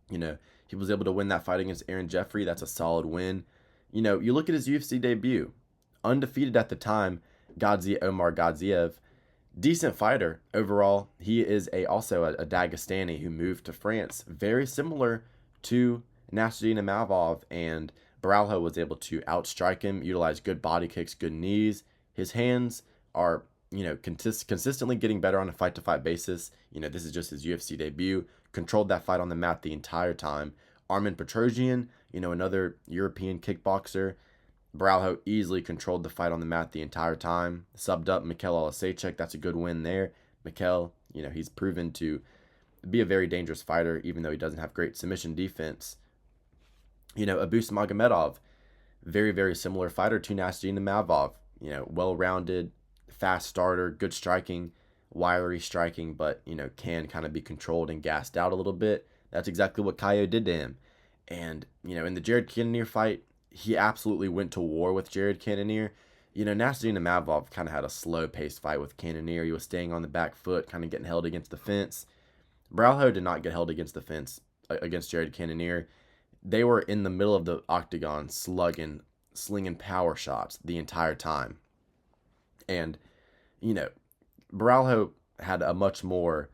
He was able to win that fight against Aaron Jeffrey. That's a solid win. You look at his UFC debut, undefeated at the time, Omar Gadziev, decent fighter overall. He is also a Dagestani who moved to France, very similar to Nasruddin Imavov, and Borralho was able to outstrike him, utilize good body kicks, good knees. His hands are, consistently getting better on a fight-to-fight basis. This is just his UFC debut. Controlled that fight on the mat the entire time. Armen Petrosian, another European kickboxer. Borralho easily controlled the fight on the mat the entire time. Subbed up Mikel Olasejchik. That's a good win there. Mikel, he's proven to be a very dangerous fighter, even though he doesn't have great submission defense. Abus Magomedov, very, very similar fighter to Nasruddin Imavov. Well-rounded, fast starter, good striking, wiry striking, but, can kind of be controlled and gassed out a little bit. That's exactly what Caio did to him. And, in the Jared Cannonier fight, he absolutely went to war with Jared Cannonier. Nasruddin Imavov kind of had a slow-paced fight with Cannonier. He was staying on the back foot, kind of getting held against the fence. Borralho did not get held against the fence against Jared Cannonier. They were in the middle of the octagon, slinging power shots the entire time. And, Borralho had a much more,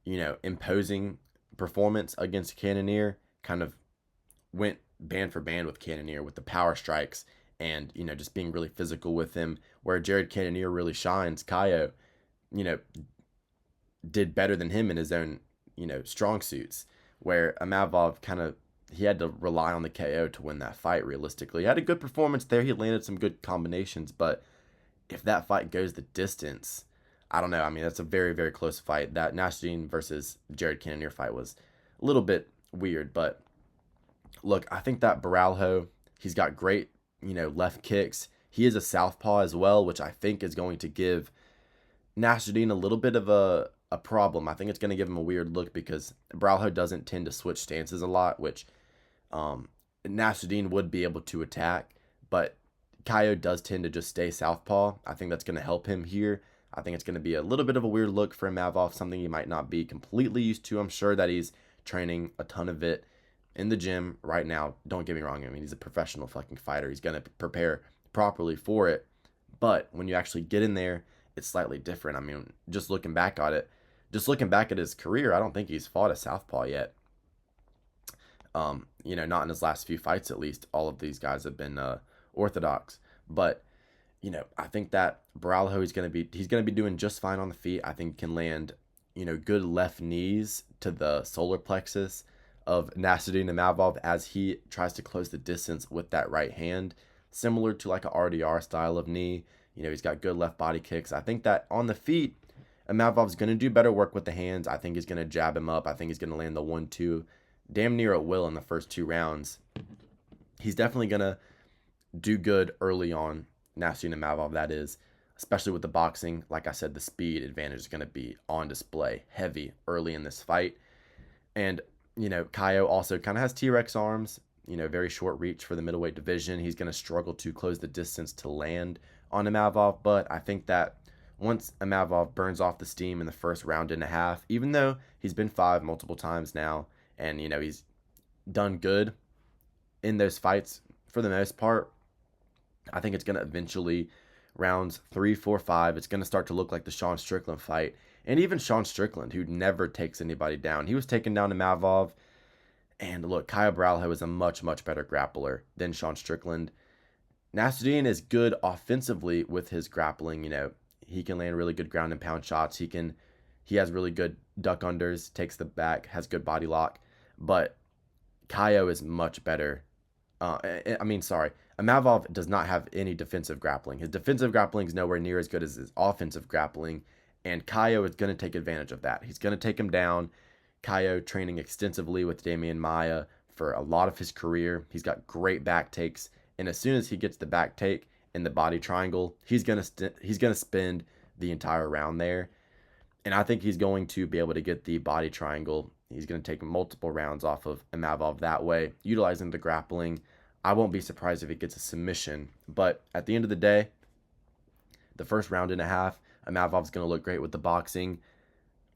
imposing performance against Cannonier, kind of went band for band with Cannonier with the power strikes and, just being really physical with him, where Jared Cannonier really shines. Caio, did better than him in his own, strong suits, where Imavov he had to rely on the KO to win that fight realistically. He had a good performance there. He landed some good combinations, but if that fight goes the distance, I don't know. I mean, that's a very, very close fight. That Nasruddin versus Jared Cannonier fight was a little bit weird, but look, I think that Borralho, he's got great, left kicks. He is a southpaw as well, which I think is going to give Nasruddin a little bit of a problem. I think it's going to give him a weird look because Borralho doesn't tend to switch stances a lot, which Nasruddin would be able to attack, but Caio does tend to just stay southpaw. I think that's going to help him here. I think it's going to be a little bit of a weird look for Imavov, something he might not be completely used to. I'm sure that he's training a ton of it in the gym right now. Don't get me wrong. I mean, he's a professional fucking fighter. He's going to prepare properly for it. But when you actually get in there, it's slightly different. I mean, just looking back at his career, I don't think he's fought a southpaw yet. Not in his last few fights, at least. All of these guys have been orthodox. But, I think that Borralho, he's going to be doing just fine on the feet. I think can land, good left knees to the solar plexus of Nasruddin Imavov as he tries to close the distance with that right hand, similar to like a RDR style of knee. He's got good left body kicks. I think that on the feet, Imavov's going to do better work with the hands. I think he's going to jab him up. I think he's going to land the 1-2 damn near at will in the first 2 rounds. He's definitely going to do good early on, Nasruddin Imavov, that is, especially with the boxing. Like I said, the speed advantage is going to be on display heavy early in this fight. And, Caio also kind of has T-Rex arms, very short reach for the middleweight division. He's going to struggle to close the distance to land on Imavov, but I think that once Imavov burns off the steam in the first round and a half, even though he's been 5 multiple times now, and, he's done good in those fights for the most part, I think it's going to eventually, rounds 3, 4, 5, it's going to start to look like the Sean Strickland fight. And even Sean Strickland, who never takes anybody down, he was taking down Imavov, And look, Kyle Borralho is a much, much better grappler than Sean Strickland. Nasruddin is good offensively with his grappling. He can land really good ground and pound shots. He has really good duck unders, takes the back, has good body lock. But Kaio is much better. Imavov does not have any defensive grappling. His defensive grappling is nowhere near as good as his offensive grappling. And Kaio is going to take advantage of that. He's going to take him down. Kaio training extensively with Damian Maia for a lot of his career. He's got great back takes. And as soon as he gets the back take in the body triangle, he's gonna spend the entire round there. And I think he's going to be able to get the body triangle. He's going to take multiple rounds off of Imavov that way, utilizing the grappling. I won't be surprised if he gets a submission. But at the end of the day, the first round and a half, Imavov's going to look great with the boxing.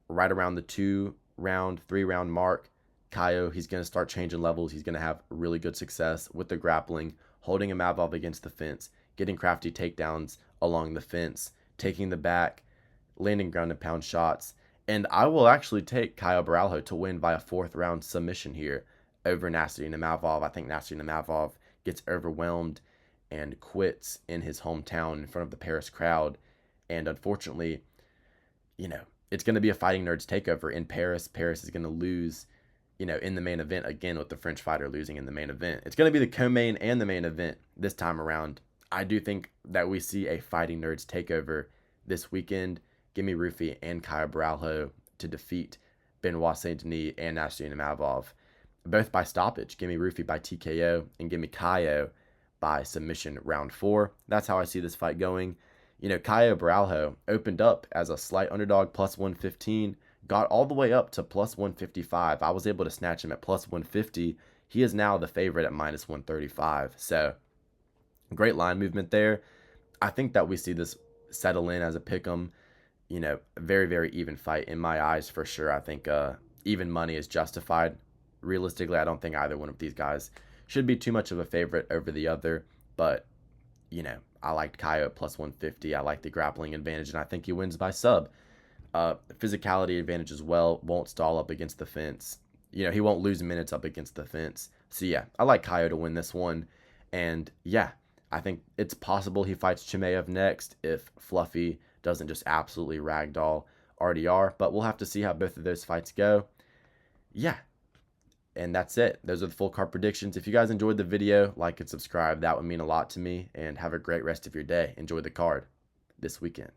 Right around the 2-round, 3-round mark, Kaio, he's going to start changing levels. He's going to have really good success with the grappling, holding Imavov against the fence, getting crafty takedowns along the fence, taking the back, landing ground and pound shots. And I will actually take Kyle Borralho to win by a 4th-round submission here over Nasruddin Imavov. I think Nasruddin Imavov gets overwhelmed and quits in his hometown in front of the Paris crowd. And unfortunately, it's going to be a Fighting Nerds takeover in Paris. Paris is going to lose, in the main event again, with the French fighter losing in the main event. It's going to be the co-main and the main event this time around. I do think that we see a Fighting Nerds takeover this weekend. Give me Ruffy and Kyle Borralho to defeat Benoit Saint-Denis and Nasruddin Imavov, both by stoppage. Give me Ruffy by TKO and give me Kaio by submission round 4. That's how I see this fight going. Kyle Borralho opened up as a slight underdog, plus 115, got all the way up to plus 155. I was able to snatch him at plus 150. He is now the favorite at minus 135. So great line movement there. I think that we see this settle in as a pick'em. Very, very even fight in my eyes for sure. I think even money is justified. Realistically, I don't think either one of these guys should be too much of a favorite over the other. But, I liked Kaio at plus 150. I like the grappling advantage, and I think he wins by sub. Physicality advantage as well. Won't stall up against the fence. He won't lose minutes up against the fence. So, yeah, I like Kaio to win this one. And, yeah, I think it's possible he fights Chimaev next if Fluffy doesn't just absolutely ragdoll RDR. But we'll have to see how both of those fights go. Yeah. And that's it. Those are the full card predictions. If you guys enjoyed the video, like and subscribe. That would mean a lot to me. And have a great rest of your day. Enjoy the card this weekend.